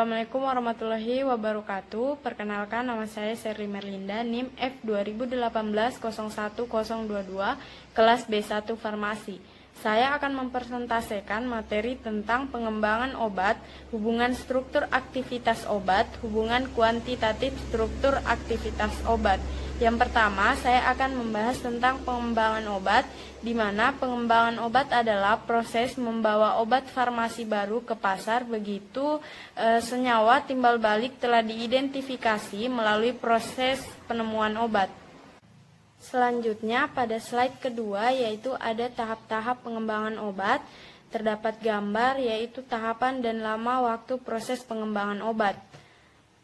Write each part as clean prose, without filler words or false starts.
Assalamualaikum warahmatullahi wabarakatuh. Perkenalkan, nama saya Sherly Merlinda, NIM F 2018-01022, kelas B1 Farmasi. Saya akan mempresentasikan materi tentang pengembangan obat, hubungan struktur aktivitas obat, hubungan kuantitatif struktur aktivitas obat. Yang pertama, saya akan membahas tentang pengembangan obat, di mana pengembangan obat adalah proses membawa obat farmasi baru ke pasar, begitu senyawa timbal balik telah diidentifikasi melalui proses penemuan obat. Selanjutnya, pada slide kedua yaitu ada tahap-tahap pengembangan obat. Terdapat gambar yaitu tahapan dan lama waktu proses pengembangan obat.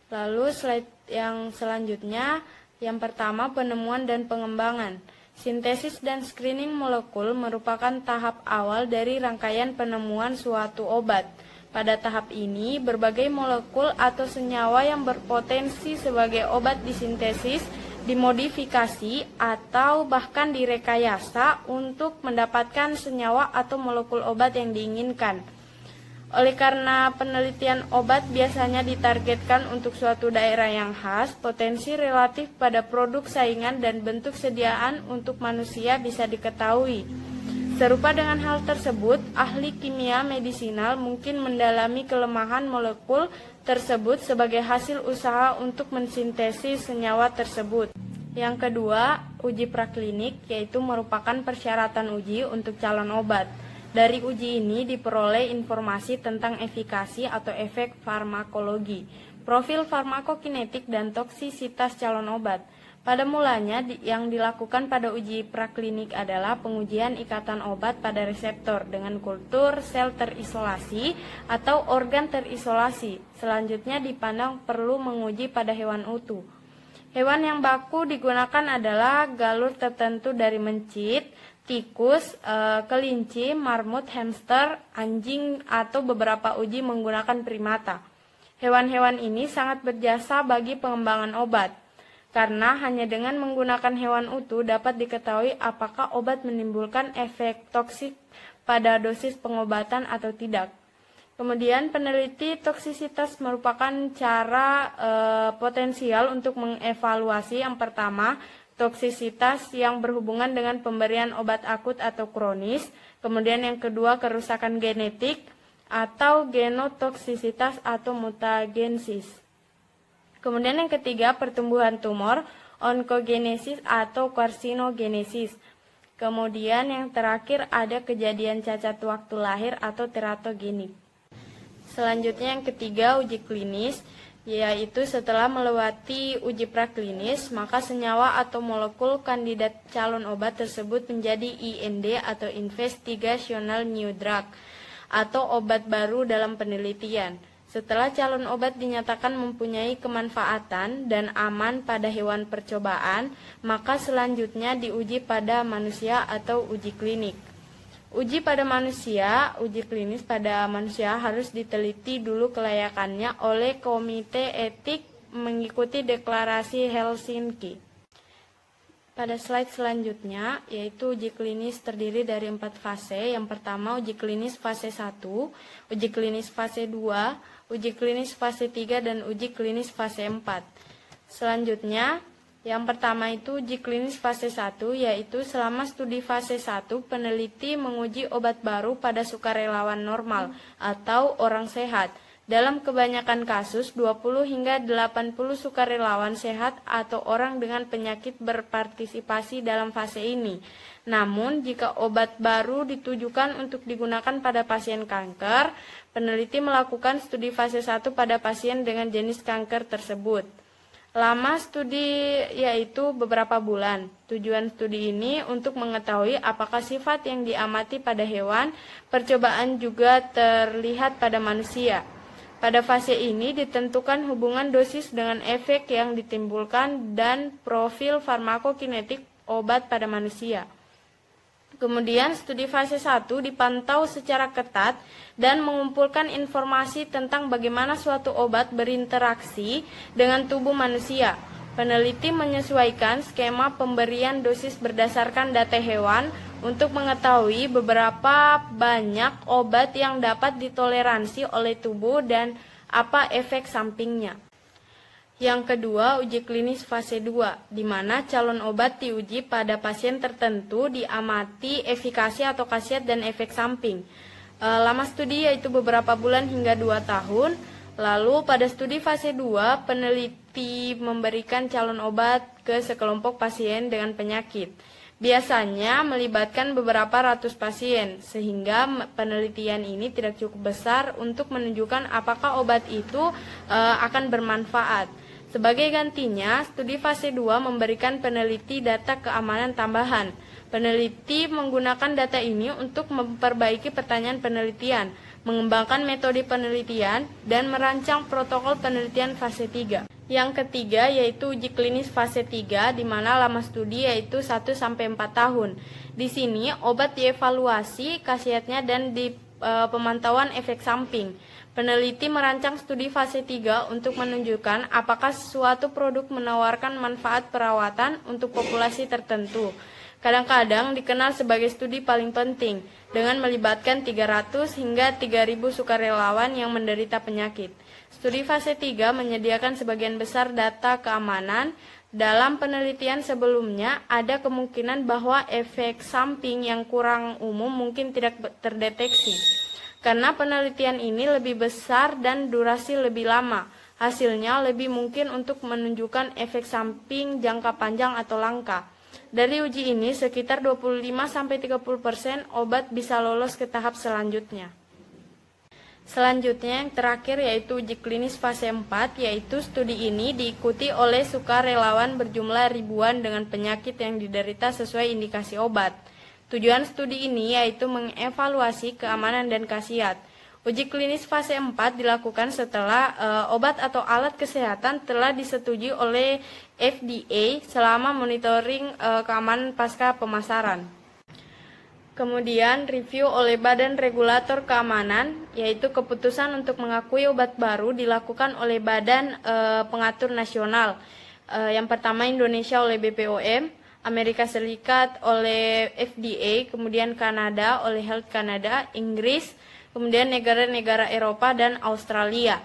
Lalu slide yang selanjutnya, yang pertama penemuan dan pengembangan. Sintesis dan screening molekul merupakan tahap awal dari rangkaian penemuan suatu obat. Pada tahap ini, berbagai molekul atau senyawa yang berpotensi sebagai obat disintesis, dimodifikasi, atau bahkan direkayasa untuk mendapatkan senyawa atau molekul obat yang diinginkan. Oleh karena penelitian obat biasanya ditargetkan untuk suatu daerah yang khas, potensi relatif pada produk saingan dan bentuk sediaan untuk manusia bisa diketahui. Serupa dengan hal tersebut, ahli kimia medisinal mungkin mendalami kelemahan molekul tersebut sebagai hasil usaha untuk mensintesis senyawa tersebut. Yang kedua, uji praklinik, yaitu merupakan persyaratan uji untuk calon obat. Dari uji ini diperoleh informasi tentang efikasi atau efek farmakologi, profil farmakokinetik dan toksisitas calon obat. Pada mulanya yang dilakukan pada uji praklinik adalah pengujian ikatan obat pada reseptor dengan kultur sel terisolasi atau organ terisolasi. Selanjutnya dipandang perlu menguji pada hewan utuh. Hewan yang baku digunakan adalah galur tertentu dari mencit, tikus, kelinci, marmut, hamster, anjing, atau beberapa uji menggunakan primata. Hewan-hewan ini sangat berjasa bagi pengembangan obat, karena hanya dengan menggunakan hewan utuh dapat diketahui apakah obat menimbulkan efek toksik pada dosis pengobatan atau tidak. Kemudian peneliti toksisitas merupakan cara potensial untuk mengevaluasi yang pertama, toksisitas yang berhubungan dengan pemberian obat akut atau kronis. Kemudian yang kedua, kerusakan genetik atau genotoksisitas atau mutagenesis. Kemudian yang ketiga, pertumbuhan tumor, onkogenesis atau karsinogenesis. Kemudian yang terakhir ada kejadian cacat waktu lahir atau teratogenik. Selanjutnya yang ketiga, uji klinis, yaitu setelah melewati uji praklinis, maka senyawa atau molekul kandidat calon obat tersebut menjadi IND atau Investigational New Drug atau obat baru dalam penelitian. Setelah calon obat dinyatakan mempunyai kemanfaatan dan aman pada hewan percobaan, maka selanjutnya diuji pada manusia atau uji klinik. Uji klinis pada manusia harus diteliti dulu kelayakannya oleh Komite Etik mengikuti Deklarasi Helsinki. Pada slide selanjutnya, yaitu uji klinis terdiri dari 4 fase. Yang pertama, uji klinis fase 1, uji klinis fase 2, uji klinis fase 3, dan uji klinis fase 4. Selanjutnya, yang pertama itu uji klinis fase 1, yaitu selama studi fase 1, peneliti menguji obat baru pada sukarelawan normal atau orang sehat. Dalam kebanyakan kasus, 20 hingga 80 sukarelawan sehat atau orang dengan penyakit berpartisipasi dalam fase ini. Namun, jika obat baru ditujukan untuk digunakan pada pasien kanker, peneliti melakukan studi fase 1 pada pasien dengan jenis kanker tersebut. Lama studi yaitu beberapa bulan. Tujuan studi ini untuk mengetahui apakah sifat yang diamati pada hewan percobaan juga terlihat pada manusia. Pada fase ini ditentukan hubungan dosis dengan efek yang ditimbulkan dan profil farmakokinetik obat pada manusia. Kemudian studi fase 1 dipantau secara ketat dan mengumpulkan informasi tentang bagaimana suatu obat berinteraksi dengan tubuh manusia. Peneliti menyesuaikan skema pemberian dosis berdasarkan data hewan untuk mengetahui beberapa banyak obat yang dapat ditoleransi oleh tubuh dan apa efek sampingnya. Yang kedua, uji klinis fase 2, di mana calon obat diuji pada pasien tertentu diamati efikasi atau khasiat dan efek samping. Lama studi yaitu beberapa bulan hingga 2 tahun. Lalu pada studi fase 2, peneliti memberikan calon obat ke sekelompok pasien dengan penyakit. Biasanya melibatkan beberapa ratus pasien, sehingga penelitian ini tidak cukup besar untuk menunjukkan apakah obat itu akan bermanfaat. Sebagai gantinya, studi fase 2 memberikan peneliti data keamanan tambahan. Peneliti menggunakan data ini untuk memperbaiki pertanyaan penelitian, mengembangkan metode penelitian, dan merancang protokol penelitian fase 3. Yang ketiga yaitu uji klinis fase 3, di mana lama studi yaitu 1-4 tahun. Di sini obat dievaluasi khasiatnya dan pemantauan efek samping. Peneliti merancang studi fase 3 untuk menunjukkan apakah suatu produk menawarkan manfaat perawatan untuk populasi tertentu. Kadang-kadang dikenal sebagai studi paling penting, dengan melibatkan 300 hingga 3.000 sukarelawan yang menderita penyakit. Studi fase 3 menyediakan sebagian besar data keamanan. Dalam penelitian sebelumnya, ada kemungkinan bahwa efek samping yang kurang umum mungkin tidak terdeteksi. Karena penelitian ini lebih besar dan durasi lebih lama, hasilnya lebih mungkin untuk menunjukkan efek samping jangka panjang atau langka. Dari uji ini, sekitar 25-30% obat bisa lolos ke tahap selanjutnya. Selanjutnya yang terakhir yaitu uji klinis fase 4, yaitu studi ini diikuti oleh sukarelawan berjumlah ribuan dengan penyakit yang diderita sesuai indikasi obat. Tujuan studi ini yaitu mengevaluasi keamanan dan khasiat. Uji klinis fase 4 dilakukan setelah obat atau alat kesehatan telah disetujui oleh FDA selama monitoring keamanan pasca pemasaran. Kemudian review oleh Badan Regulator Keamanan, yaitu keputusan untuk mengakui obat baru dilakukan oleh Badan Pengatur Nasional. Yang pertama Indonesia oleh BPOM, Amerika Serikat oleh FDA, kemudian Kanada oleh Health Canada, Inggris, kemudian negara-negara Eropa dan Australia.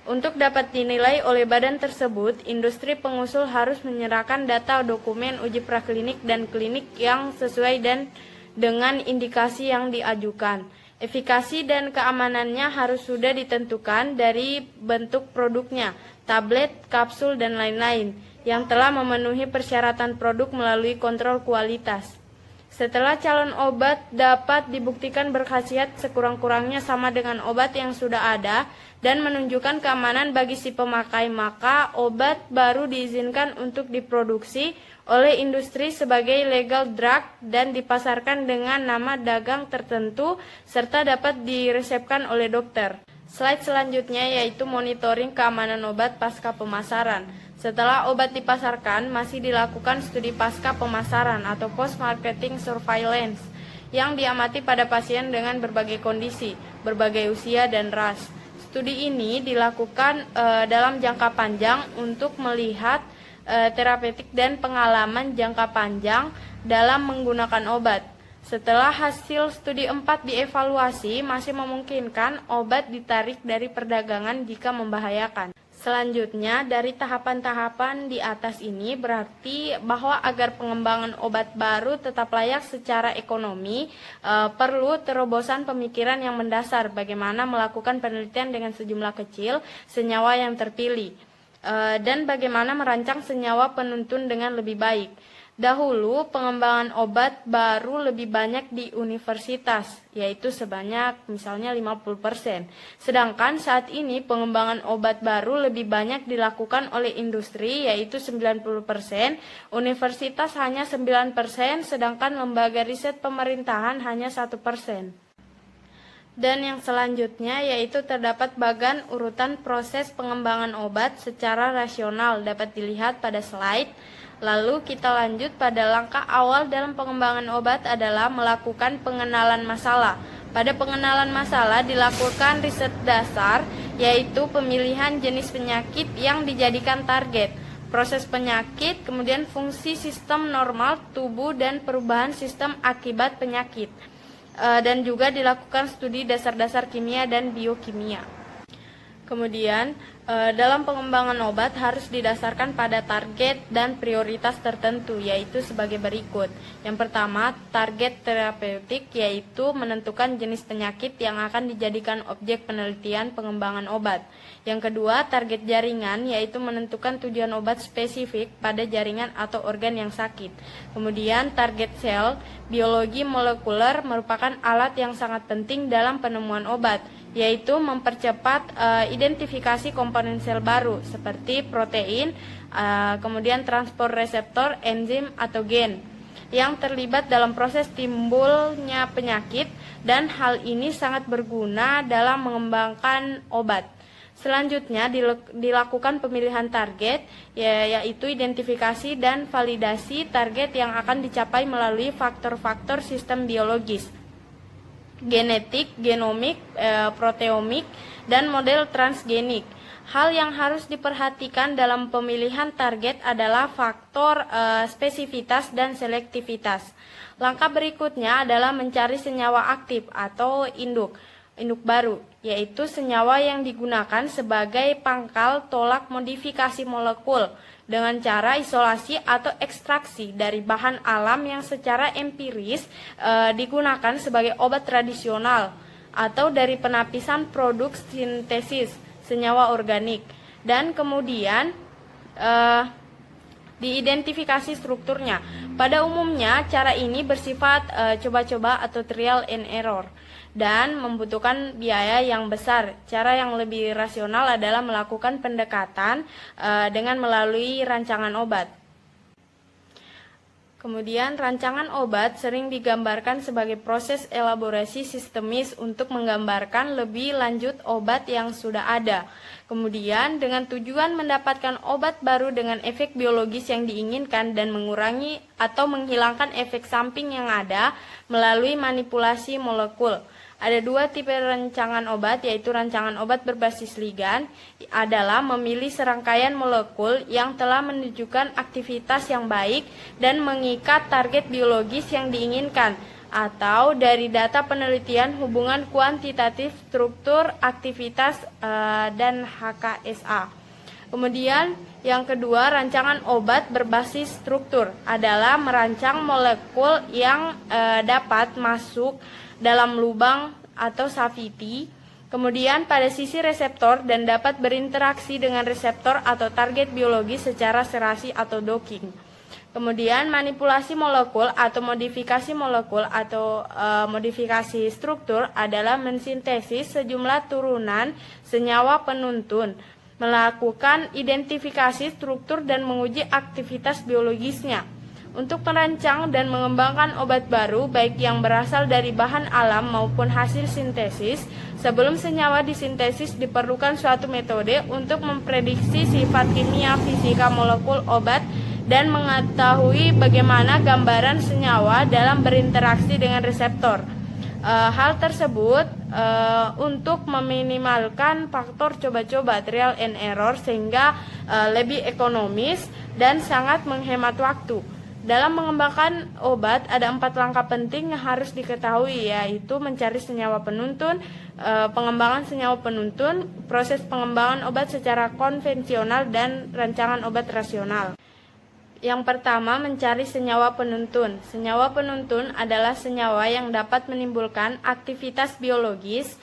Untuk dapat dinilai oleh badan tersebut, industri pengusul harus menyerahkan data dokumen uji praklinik dan klinik yang sesuai dan dengan indikasi yang diajukan. Efikasi dan keamanannya harus sudah ditentukan dari bentuk produknya, tablet, kapsul, dan lain-lain, yang telah memenuhi persyaratan produk melalui kontrol kualitas. Setelah calon obat dapat dibuktikan berkhasiat sekurang-kurangnya sama dengan obat yang sudah ada dan menunjukkan keamanan bagi si pemakai, maka obat baru diizinkan untuk diproduksi oleh industri sebagai legal drug dan dipasarkan dengan nama dagang tertentu serta dapat diresepkan oleh dokter. Slide selanjutnya yaitu monitoring keamanan obat pasca pemasaran. Setelah obat dipasarkan, masih dilakukan studi pasca pemasaran atau post-marketing surveillance yang diamati pada pasien dengan berbagai kondisi, berbagai usia dan ras. Studi ini dilakukan dalam jangka panjang untuk melihat terapeutik dan pengalaman jangka panjang dalam menggunakan obat. Setelah hasil studi 4 dievaluasi, masih memungkinkan obat ditarik dari perdagangan jika membahayakan. Selanjutnya, dari tahapan-tahapan di atas ini berarti bahwa agar pengembangan obat baru tetap layak secara ekonomi, perlu terobosan pemikiran yang mendasar bagaimana melakukan penelitian dengan sejumlah kecil senyawa yang terpilih, dan bagaimana merancang senyawa penuntun dengan lebih baik. Dahulu pengembangan obat baru lebih banyak di universitas, yaitu sebanyak misalnya 50%. Sedangkan saat ini pengembangan obat baru lebih banyak dilakukan oleh industri, yaitu 90%, universitas hanya 9%, sedangkan lembaga riset pemerintahan hanya 1%. Dan yang selanjutnya yaitu terdapat bagan urutan proses pengembangan obat secara rasional, dapat dilihat pada slide. Lalu kita lanjut pada langkah awal dalam pengembangan obat adalah melakukan pengenalan masalah. Pada pengenalan masalah dilakukan riset dasar, yaitu pemilihan jenis penyakit yang dijadikan target, proses penyakit, kemudian fungsi sistem normal tubuh dan perubahan sistem akibat penyakit. Dan juga dilakukan studi dasar-dasar kimia dan biokimia. Kemudian, dalam pengembangan obat harus didasarkan pada target dan prioritas tertentu, yaitu sebagai berikut. Yang pertama, target terapeutik, yaitu menentukan jenis penyakit yang akan dijadikan objek penelitian pengembangan obat. Yang kedua, target jaringan, yaitu menentukan tujuan obat spesifik pada jaringan atau organ yang sakit. Kemudian, target sel, biologi molekuler merupakan alat yang sangat penting dalam penemuan obat, yaitu mempercepat identifikasi komponen sel baru seperti protein, kemudian transport reseptor, enzim, atau gen yang terlibat dalam proses timbulnya penyakit, dan hal ini sangat berguna dalam mengembangkan obat. Selanjutnya dilakukan pemilihan target, yaitu identifikasi dan validasi target yang akan dicapai melalui faktor-faktor sistem biologis, genetik, genomik, proteomik, dan model transgenik. Hal yang harus diperhatikan dalam pemilihan target adalah faktor spesifitas dan selektivitas. Langkah berikutnya adalah mencari senyawa aktif atau induk baru, yaitu senyawa yang digunakan sebagai pangkal tolak modifikasi molekul dengan cara isolasi atau ekstraksi dari bahan alam yang secara empiris digunakan sebagai obat tradisional, atau dari penapisan produk sintesis senyawa organik, dan kemudian diidentifikasi strukturnya. Pada umumnya cara ini bersifat coba-coba atau trial and error dan membutuhkan biaya yang besar. Cara yang lebih rasional adalah melakukan pendekatan dengan melalui rancangan obat. Kemudian, rancangan obat sering digambarkan sebagai proses elaborasi sistemis untuk menggambarkan lebih lanjut obat yang sudah ada. Kemudian, dengan tujuan mendapatkan obat baru dengan efek biologis yang diinginkan dan mengurangi atau menghilangkan efek samping yang ada melalui manipulasi molekul. Ada dua tipe rancangan obat, yaitu rancangan obat berbasis ligan adalah memilih serangkaian molekul yang telah menunjukkan aktivitas yang baik dan mengikat target biologis yang diinginkan, atau dari data penelitian hubungan kuantitatif struktur aktivitas dan HKSA. Kemudian yang kedua, rancangan obat berbasis struktur adalah merancang molekul yang dapat masuk dalam lubang atau saviti, kemudian pada sisi reseptor dan dapat berinteraksi dengan reseptor atau target biologis secara serasi atau docking. Kemudian manipulasi molekul atau modifikasi molekul atau modifikasi struktur adalah mensintesis sejumlah turunan senyawa penuntun, melakukan identifikasi struktur dan menguji aktivitas biologisnya. Untuk merancang dan mengembangkan obat baru, baik yang berasal dari bahan alam maupun hasil sintesis, sebelum senyawa disintesis diperlukan suatu metode untuk memprediksi sifat kimia fisika molekul obat dan mengetahui bagaimana gambaran senyawa dalam berinteraksi dengan reseptor. Hal tersebut untuk meminimalkan faktor coba-coba trial and error sehingga lebih ekonomis dan sangat menghemat waktu. Dalam mengembangkan obat ada 4 langkah penting yang harus diketahui, yaitu mencari senyawa penuntun, pengembangan senyawa penuntun, proses pengembangan obat secara konvensional, dan rancangan obat rasional. Yang pertama, mencari senyawa penuntun. Senyawa penuntun adalah senyawa yang dapat menimbulkan aktivitas biologis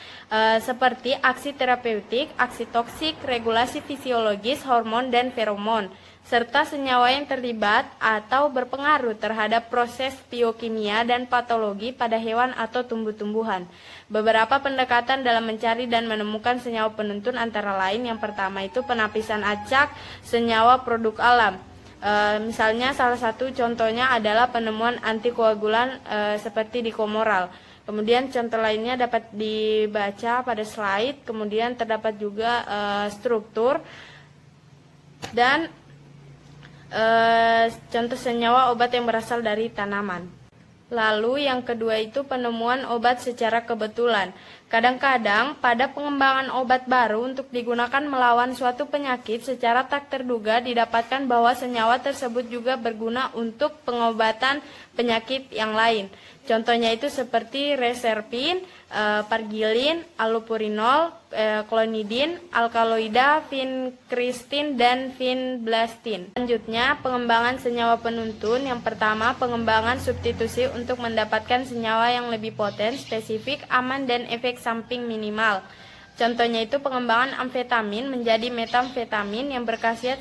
seperti aksi terapeutik, aksi toksik, regulasi fisiologis, hormon, dan feromon, serta senyawa yang terlibat atau berpengaruh terhadap proses biokimia dan patologi pada hewan atau tumbuh-tumbuhan. Beberapa pendekatan dalam mencari dan menemukan senyawa penuntun antara lain, yang pertama itu penapisan acak senyawa produk alam. Misalnya salah satu contohnya adalah penemuan antikoagulan seperti dikomoral. Kemudian contoh lainnya dapat dibaca pada slide. Kemudian terdapat juga struktur dan contoh senyawa obat yang berasal dari tanaman. Lalu yang kedua itu penemuan obat secara kebetulan. Kadang-kadang pada pengembangan obat baru untuk digunakan melawan suatu penyakit secara tak terduga didapatkan bahwa senyawa tersebut juga berguna untuk pengobatan penyakit yang lain. Contohnya itu seperti reserpin, pargilin, allopurinol, klonidin, alkaloida, vincristin, dan vinblastin. Selanjutnya, pengembangan senyawa penuntun. Yang pertama, pengembangan substitusi untuk mendapatkan senyawa yang lebih poten, spesifik, aman, dan efek samping minimal. Contohnya itu pengembangan amfetamin menjadi metamfetamin yang berkhasiat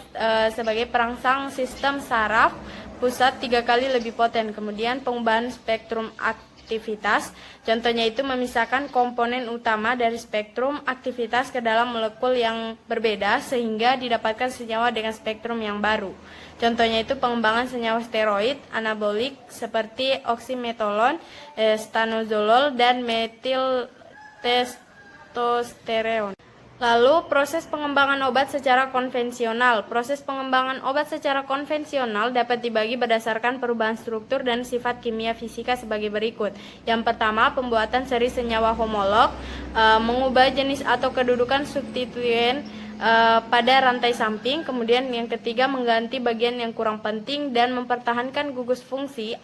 sebagai perangsang sistem saraf pusat 3 kali lebih poten. Kemudian pengubahan spektrum aktivitas, contohnya itu memisahkan komponen utama dari spektrum aktivitas ke dalam molekul yang berbeda sehingga didapatkan senyawa dengan spektrum yang baru. Contohnya itu pengembangan senyawa steroid anabolik seperti oksimetolon, stanozolol, dan metil testosteron. Lalu, proses pengembangan obat secara konvensional. Proses pengembangan obat secara konvensional dapat dibagi berdasarkan perubahan struktur dan sifat kimia fisika sebagai berikut. Yang pertama, pembuatan seri senyawa homolog, mengubah jenis atau kedudukan substituen pada rantai samping. Kemudian yang ketiga, mengganti bagian yang kurang penting dan mempertahankan gugus fungsi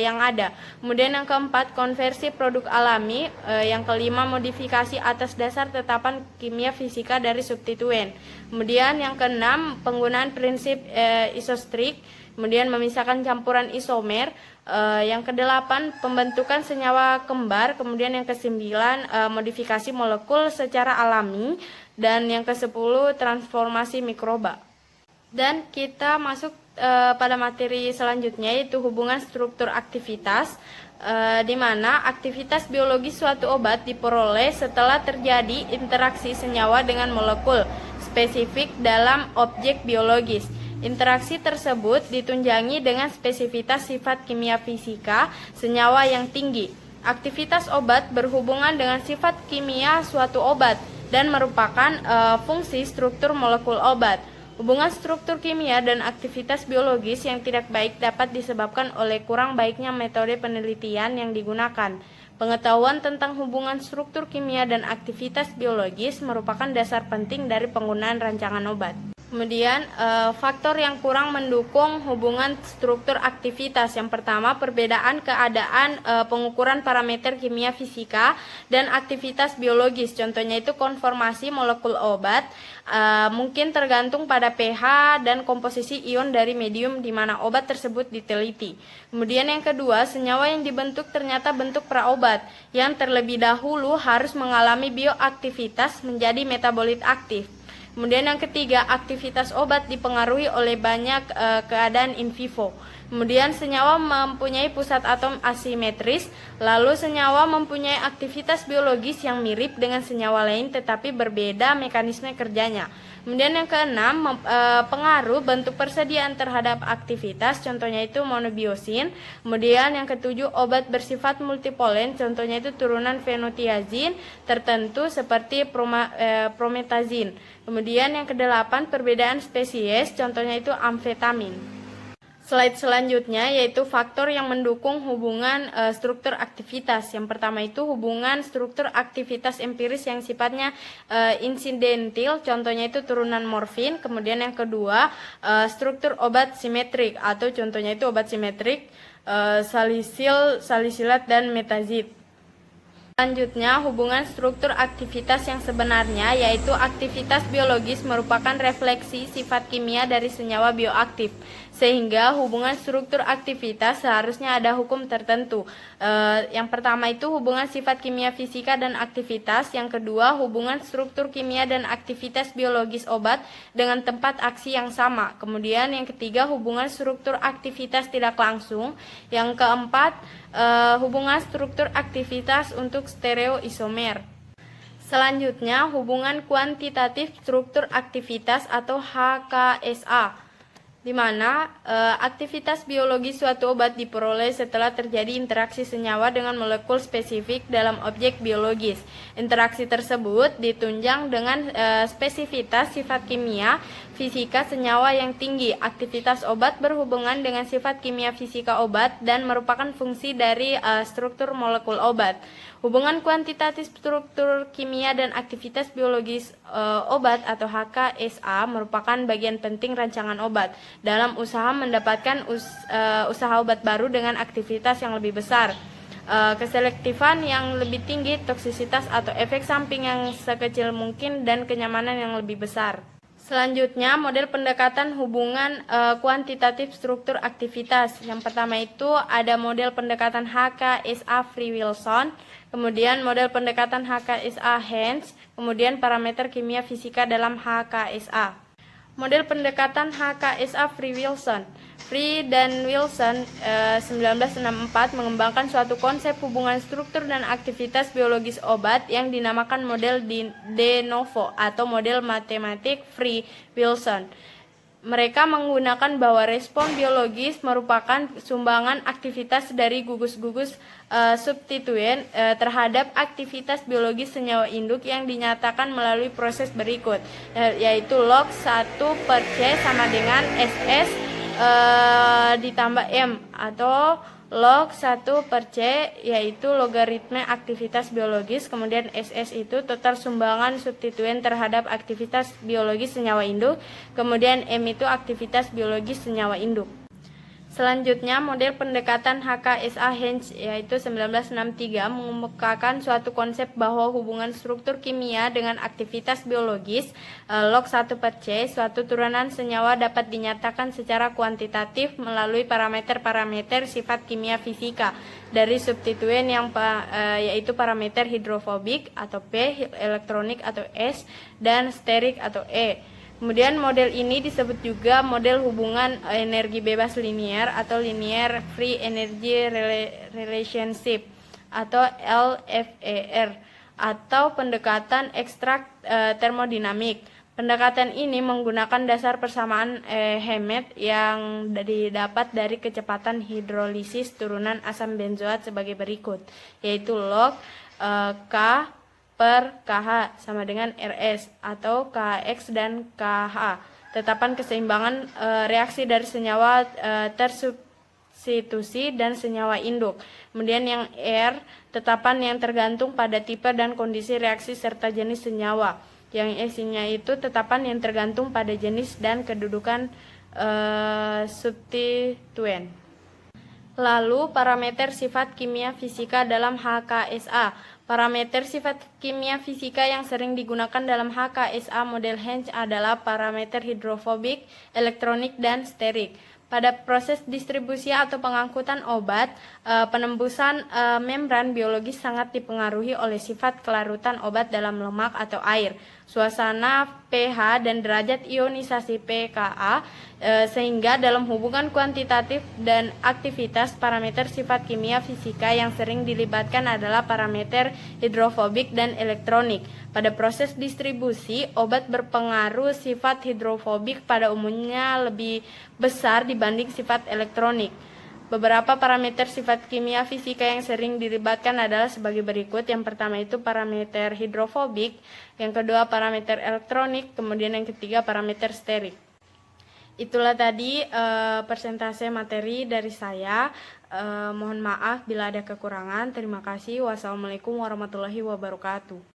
yang ada. Kemudian yang keempat, konversi produk alami. Yang kelima, modifikasi atas dasar tetapan kimia fisika dari substituen. Kemudian yang keenam, penggunaan prinsip isostrik. Kemudian memisahkan campuran isomer. Yang kedelapan, pembentukan senyawa kembar. Kemudian yang kesembilan, modifikasi molekul secara alami. Dan yang ke-10, transformasi mikroba. Dan kita masuk pada materi selanjutnya, yaitu hubungan struktur aktivitas, di mana aktivitas biologis suatu obat diperoleh setelah terjadi interaksi senyawa dengan molekul spesifik dalam objek biologis. Interaksi tersebut ditunjangi dengan spesifitas sifat kimia fisika senyawa yang tinggi. Aktivitas obat berhubungan dengan sifat kimia suatu obat dan merupakan fungsi struktur molekul obat. Hubungan struktur kimia dan aktivitas biologis yang tidak baik dapat disebabkan oleh kurang baiknya metode penelitian yang digunakan. Pengetahuan tentang hubungan struktur kimia dan aktivitas biologis merupakan dasar penting dari penggunaan rancangan obat. Kemudian faktor yang kurang mendukung hubungan struktur aktivitas. Yang pertama, perbedaan keadaan pengukuran parameter kimia fisika dan aktivitas biologis. Contohnya itu konformasi molekul obat mungkin tergantung pada pH dan komposisi ion dari medium di mana obat tersebut diteliti. Kemudian yang kedua, senyawa yang dibentuk ternyata bentuk praobat yang terlebih dahulu harus mengalami bioaktivitas menjadi metabolit aktif. Kemudian yang ketiga, aktivitas obat dipengaruhi oleh banyak keadaan in vivo. Kemudian senyawa mempunyai pusat atom asimetris, lalu senyawa mempunyai aktivitas biologis yang mirip dengan senyawa lain tetapi berbeda mekanisme kerjanya. Kemudian yang keenam, pengaruh bentuk persediaan terhadap aktivitas, contohnya itu monobiosin. Kemudian yang ketujuh, obat bersifat multipolen, contohnya itu turunan fenotiazin tertentu seperti prometazin. Kemudian yang kedelapan, perbedaan spesies, contohnya itu amfetamin. Slide selanjutnya yaitu faktor yang mendukung hubungan struktur aktivitas. Yang pertama itu hubungan struktur aktivitas empiris yang sifatnya insidentil, contohnya itu turunan morfin. Kemudian yang kedua, struktur obat simetrik atau contohnya itu obat simetrik, salisilat, dan metazid. Selanjutnya, hubungan struktur aktivitas yang sebenarnya yaitu aktivitas biologis merupakan refleksi sifat kimia dari senyawa bioaktif, sehingga hubungan struktur aktivitas seharusnya ada hukum tertentu. Yang pertama itu hubungan sifat kimia fisika dan aktivitas, yang kedua hubungan struktur kimia dan aktivitas biologis obat dengan tempat aksi yang sama, kemudian yang ketiga hubungan struktur aktivitas tidak langsung, yang keempat hubungan struktur aktivitas untuk stereoisomer. Selanjutnya, hubungan kuantitatif struktur aktivitas atau HKSA, di mana aktivitas biologis suatu obat diperoleh setelah terjadi interaksi senyawa dengan molekul spesifik dalam objek biologis. Interaksi tersebut ditunjang dengan spesifitas sifat kimia fisika senyawa yang tinggi. Aktivitas obat berhubungan dengan sifat kimia fisika obat dan merupakan fungsi dari struktur molekul obat. Hubungan kuantitatif struktur kimia dan aktivitas biologis obat atau HKSA merupakan bagian penting rancangan obat dalam usaha mendapatkan usaha obat baru dengan aktivitas yang lebih besar. keselektifan yang lebih tinggi, toksisitas atau efek samping yang sekecil mungkin, dan kenyamanan yang lebih besar. Selanjutnya, model pendekatan hubungan kuantitatif struktur aktivitas. Yang pertama itu ada model pendekatan HKSA Free-Wilson, kemudian model pendekatan HKSA Hens, kemudian parameter kimia fisika dalam HKSA. Model pendekatan HKSA Free-Wilson. Free dan Wilson 1964 mengembangkan suatu konsep hubungan struktur dan aktivitas biologis obat yang dinamakan model de novo atau model matematik Free-Wilson. Mereka menggunakan bahwa respon biologis merupakan sumbangan aktivitas dari gugus-gugus substituen terhadap aktivitas biologis senyawa induk yang dinyatakan melalui proses berikut, yaitu log 1 per C sama dengan SS ditambah M, atau log 1 per C yaitu logaritme aktivitas biologis, kemudian SS itu total sumbangan substituen terhadap aktivitas biologis senyawa induk, kemudian M itu aktivitas biologis senyawa induk. Selanjutnya, model pendekatan HKSA Hens yaitu 1963 mengemukakan suatu konsep bahwa hubungan struktur kimia dengan aktivitas biologis log 1 per C suatu turunan senyawa dapat dinyatakan secara kuantitatif melalui parameter-parameter sifat kimia fisika dari substituen yang yaitu parameter hidrofobik atau P, elektronik atau S, dan sterik atau E. Kemudian model ini disebut juga model hubungan energi bebas linier atau linear free energy relationship atau LFER, atau pendekatan ekstrak termodinamik. Pendekatan ini menggunakan dasar persamaan Hammett yang didapat dari kecepatan hidrolisis turunan asam benzoat sebagai berikut, yaitu log K per KH sama dengan RS atau KX dan KH. Tetapan keseimbangan reaksi dari senyawa tersubstitusi dan senyawa induk. Kemudian yang R, tetapan yang tergantung pada tipe dan kondisi reaksi serta jenis senyawa. Yang S-nya itu tetapan yang tergantung pada jenis dan kedudukan substituen. Lalu parameter sifat kimia fisika dalam HKSA. Parameter sifat kimia fisika yang sering digunakan dalam HKSA model Hens adalah parameter hidrofobik, elektronik, dan sterik. Pada proses distribusi atau pengangkutan obat, penembusan membran biologis sangat dipengaruhi oleh sifat kelarutan obat dalam lemak atau air, suasana pH, dan derajat ionisasi pKa, sehingga dalam hubungan kuantitatif dan aktivitas, parameter sifat kimia fisika yang sering dilibatkan adalah parameter hidrofobik dan elektronik. Pada proses distribusi, obat berpengaruh sifat hidrofobik pada umumnya lebih besar dibanding sifat elektronik. Beberapa parameter sifat kimia fisika yang sering dilibatkan adalah sebagai berikut. Yang pertama itu parameter hidrofobik, yang kedua parameter elektronik, kemudian yang ketiga parameter sterik. Itulah tadi persentase materi dari saya. Mohon maaf bila ada kekurangan. Terima kasih. Wassalamualaikum warahmatullahi wabarakatuh.